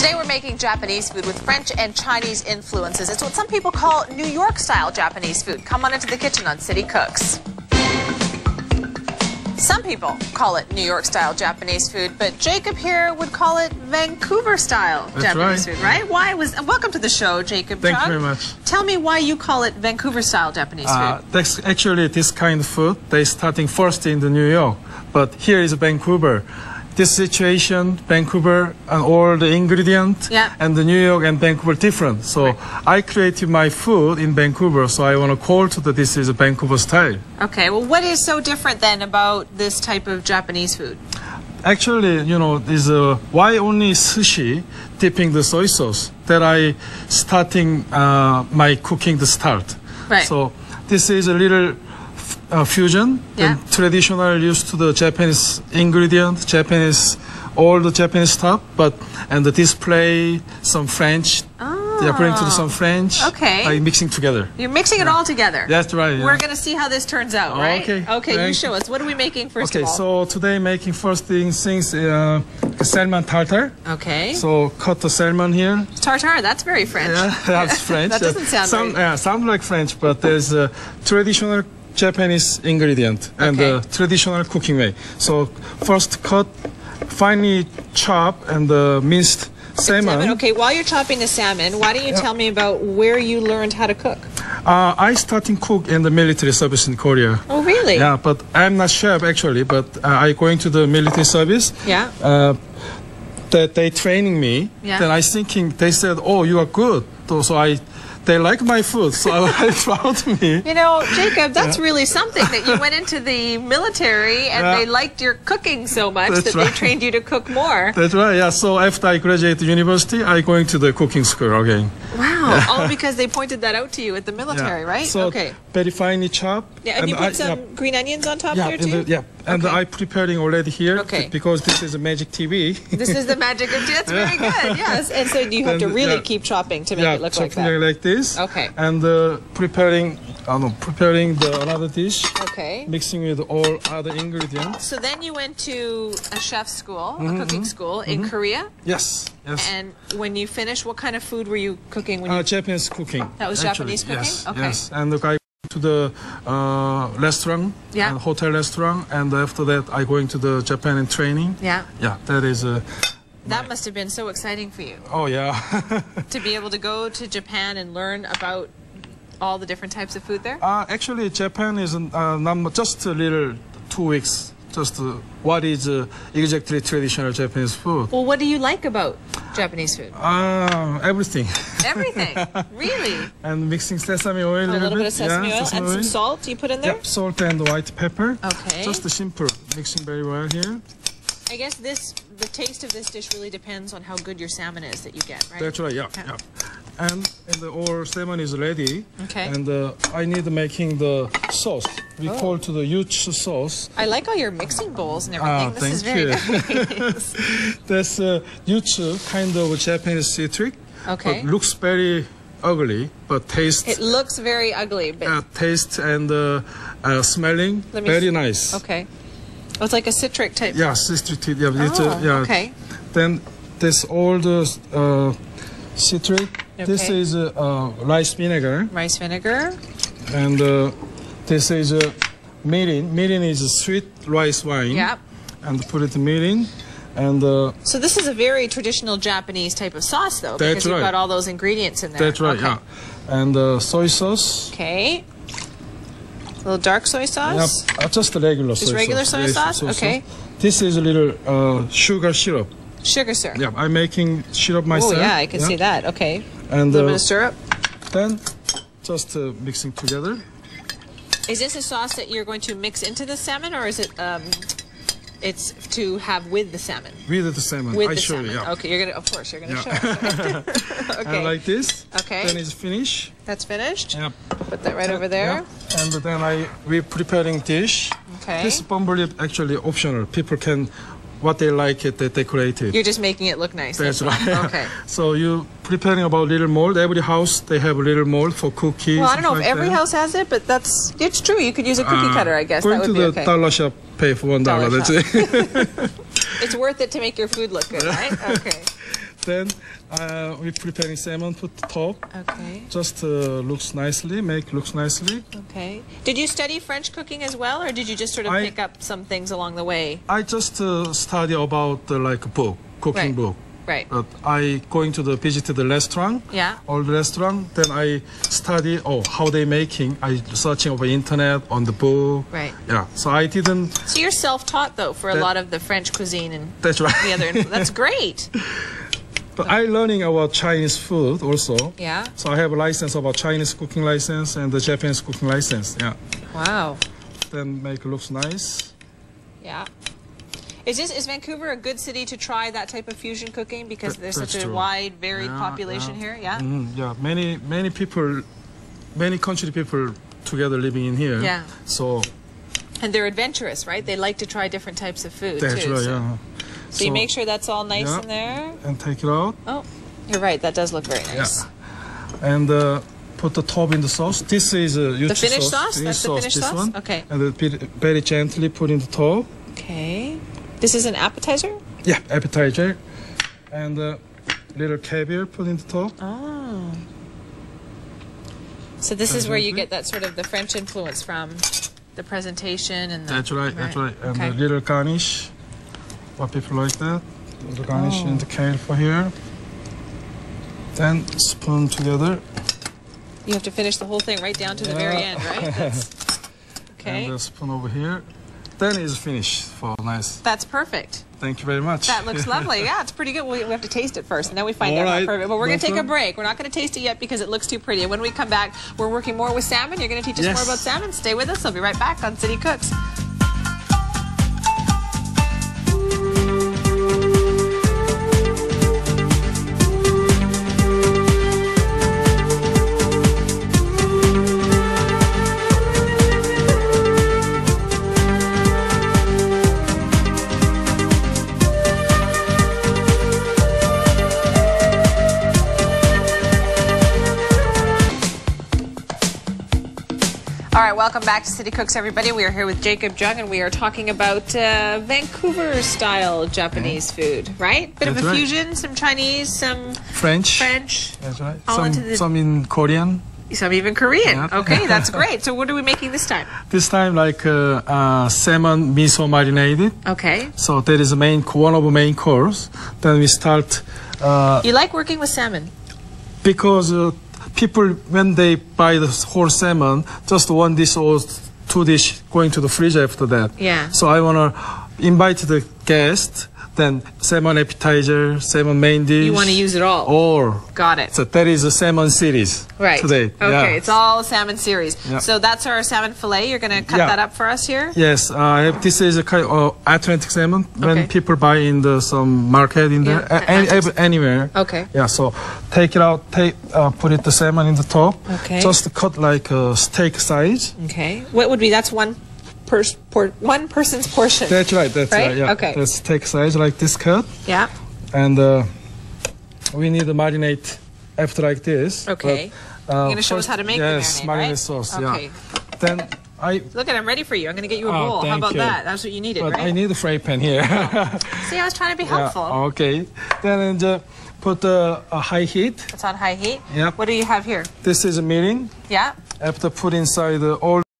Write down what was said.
Today we're making Japanese food with French and Chinese influences. It's what some people call New York-style Japanese food. Come on into the kitchen on City Cooks. Some people call it New York-style Japanese food, but Jacob here would call it Vancouver-style Japanese food, right? Welcome to the show, Jacob. Thank you very much. Tell me why you call it Vancouver-style Japanese food. That's actually this kind of food. They starting first in the New York, but here is Vancouver. This situation, Vancouver, and all the ingredients, and the New York and Vancouver different. So I created my food in Vancouver, so I want to call to this is a Vancouver style. Okay, well, what is so different then about this type of Japanese food? Actually, you know, why only sushi dipping the soy sauce that I starting my cooking the start. Right. So this is a little fusion, traditional used to the Japanese ingredient, all the Japanese stuff, and the display, some French. They're putting to some French. Okay. Like mixing together. You're mixing it all together. That's right. We're going to see how this turns out, right? Okay. Okay, you show us. What are we making first of all? Okay, so today making first things salmon tartar. Okay. So cut the salmon here. Tartar, that's very French. Yeah, that's French. That doesn't sound right. Sound like French, but there's a traditional Japanese ingredient and the traditional cooking way. So first cut, finely chop and minced salmon. Okay, while you're chopping the salmon, why don't you tell me about where you learned how to cook? I started cook in the military service in Korea. Oh, really? Yeah, but I'm not chef actually, but I going to the military service. Yeah. That they training me. Yeah. Then I thinking, they said, oh, you are good. So they like my food, so I proud me. You know, Jacob, that's really something that you went into the military and they liked your cooking so much that they trained you to cook more. That's right, yeah. So after I graduated university, I going to the cooking school again. Wow, all because they pointed that out to you at the military, right? So very finely chopped. Yeah, and you put some green onions on top there too? And I preparing already here because this is a magic TV. This is the magic of That's very good, yes. And so you have to really keep chopping to make it look like that. Like this. Okay. And preparing another dish. Okay. Mixing with all other ingredients. So then you went to a chef school, a cooking school in Korea? Yes. Yes. And when you finished, what kind of food were you cooking? When you... Japanese cooking. That was Japanese cooking? Yes. Okay. Yes. And the guy to the restaurant, and hotel restaurant, and after that I going to the Japan and training. Yeah. Yeah, that is that must have been so exciting for you. Oh yeah. To be able to go to Japan and learn about all the different types of food there? Actually, Japan is not just a little 2 weeks. Just what is exactly traditional Japanese food. Well, what do you like about Japanese food? Everything. Everything? Really? And mixing sesame oil a little bit of sesame oil and some salt you put in there? Yep, salt and white pepper. Okay. Just simple. Mixing very well here. I guess the taste of this dish really depends on how good your salmon is that you get, right? That's right, yeah. And our salmon is ready. Okay. And I need making the sauce. We call to the yuzu sauce. I like all your mixing bowls and everything. This is very nice. That's yuzu, kind of Japanese citric. Okay. But looks very ugly, but taste. It looks very ugly, but taste and smelling very nice. Okay. Oh, it's like a citric type. Yeah, citric. Okay. Then this all the citric. Okay. This is rice vinegar. Rice vinegar. And this is mirin. Mirin is a sweet rice wine. Yep. And put it in mirin. And so this is a very traditional Japanese type of sauce, though, because you've got all those ingredients in there. That's right. Yeah. And soy sauce. Okay. A little dark soy sauce? Yep. Just a regular soy sauce. Just regular soy sauce? Okay. This is a little sugar syrup. Sugar syrup? Yeah, I'm making syrup myself. Oh, yeah, I can see that. Okay. And a little bit of syrup. Then just mixing together. Is this a sauce that you're going to mix into the salmon, or is it it's to have with the salmon? With the salmon. With I the show salmon. you, yeah. Okay, of course, you're going to show us. Okay. And like this. Okay. Then it's finished. That's finished? Yep. Put that right over there. Yep. And then we're preparing dish. Okay. This bombolip actually optional. People can, what they like it, they decorate it. You're just making it look nice. That's right. Okay. So you preparing about little mold. Every house, they have a little mold for cookies. Well, I don't know if every house has it, but it's true. You could use a cookie cutter, I guess. Going that would to be the dollar shop, pay for $1. That's it. It's worth it to make your food look good, right? Okay. Then we're preparing salmon, put the top. Okay. Just looks nicely, looks nicely. Okay. Did you study French cooking as well, or did you just sort of pick up some things along the way? I just study about like a book, cooking book. Right. But I going to visit the restaurant, old restaurant. Then I study how they making. I searching over internet on the book. Right. Yeah. So I didn't. So you're self-taught though for a lot of the French cuisine and that's right. the other. That's great. But I learning about Chinese food also. Yeah. So I have a license about Chinese cooking license and the Japanese cooking license. Yeah. Wow. Then make it looks nice. Yeah. Is Vancouver a good city to try that type of fusion cooking because there's such a wide, varied population here? Yeah. Yeah. Many people, many country people together living in here. Yeah. So. And they're adventurous, right? They like to try different types of food that's too. Right. So. Yeah. So you make sure that's all nice in there. And take it out. Oh, you're right. That does look very nice. Yeah. And put the top in the sauce. This is the finished sauce. That's the finished sauce. One. Okay. And very gently put in the top. Okay. This is an appetizer? Yeah, appetizer. And little caviar put in the top. Oh. So this is where you get that sort of the French influence from the presentation and the... That's right, that's right. And a little garnish. What people like that. The garnish in the kale for here. Then spoon together. You have to finish the whole thing right down to the very end, right? That's, okay. And the spoon over here. Then it's finished for nice. That's perfect. Thank you very much. That looks lovely. Yeah, it's pretty good. We have to taste it first, and then we find out how perfect. But we're going to take a break. We're not going to taste it yet because it looks too pretty. And when we come back, we're working more with salmon. You're going to teach us more about salmon. Stay with us. I'll be right back on City Cooks. All right, welcome back to City Cooks, everybody. We are here with Jacob2, and we are talking about Vancouver-style Japanese food, right? Bit of a fusion, some Chinese, some French. That's right. Some in Korean. Some even Korean. Yeah. Okay, that's great. So what are we making this time? This time, like salmon miso marinated. Okay. So that is one of the main course. Then we start. You like working with salmon? Because people, when they buy the whole salmon, just one dish or two dish going to the fridge after that. Yeah. So I want to invite the guest, then salmon appetizer, salmon main dish. You want to use it all? Or. Got it. So that is a salmon series today. Okay, it's all salmon series. Yeah. So that's our salmon fillet. You're going to cut that up for us here? Yes. This is a kind of Atlantic salmon when people buy in some market in there, anywhere. Okay. Yeah, so take it out, put the salmon in the top. Okay. Just cut like a steak size. Okay. What would be, that's one person's portion. That's right, yeah. Okay. That's steak size like this cut. Yeah. And we need to marinate after like this. Okay. You're going to show us how to make the marinade, marinade sauce, okay. Then Look, I'm ready for you. I'm going to get you a bowl. How about that? That's what you needed, but right? I need a fry pan here. See, I was trying to be helpful. Yeah, okay. Then put a high heat. It's on high heat? Yep. What do you have here? This is a milling. Yeah. After put inside all